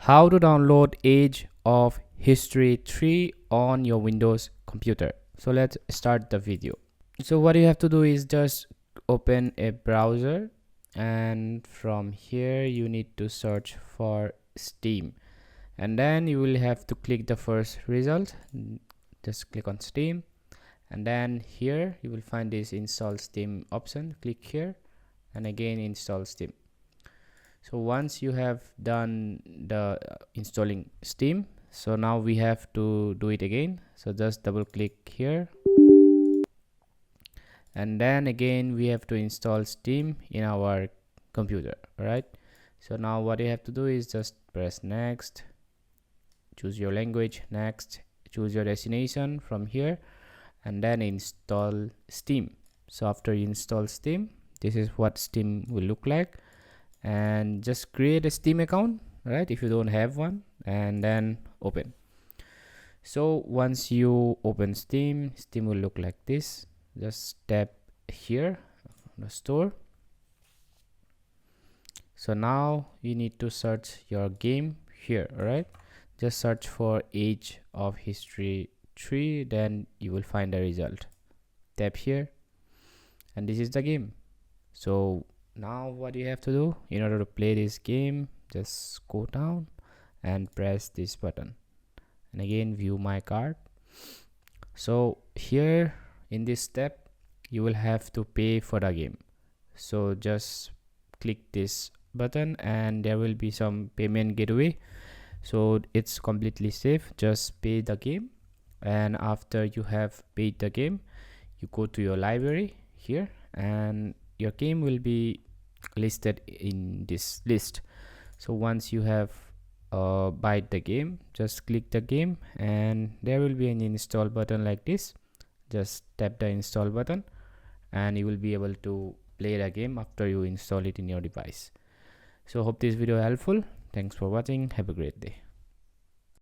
How to download Age of History 3 on your Windows computer. So let's start the video. So what you have to do is just open a browser, and from here you need to search for Steam, and then you will have to click the first result. Just click on Steam, and then here you will find this install Steam option. Click here and again install Steam. So once you have done the installing Steam, so now we have to do it again. So just double click here, and then again we have to install Steam in our computer. All right, so now what you have to do is just press next, choose your language, next, choose your destination from here, and then install Steam. So after you install Steam, this is what Steam will look like. And just create a Steam account, right, if you don't have one, and then open. So once you open Steam will look like this. Just tap here on the store. So now you need to search your game here. All right, just search for Age of History 3, then you will find the result. Tap here, and this is the game. So now what you have to do in order to play this game, just go down and press this button, and again view my card. So here in this step you will have to pay for the game. So just click this button and there will be some payment gateway. So it's completely safe. Just pay the game, and after you have paid the game, you go to your library here, and your game will be listed in this list. So once you have buy the game, just click the game, and there will be an install button like this. Just tap the install button, and you will be able to play the game after you install it in your device. So hope this video helpful. Thanks for watching. Have a great day.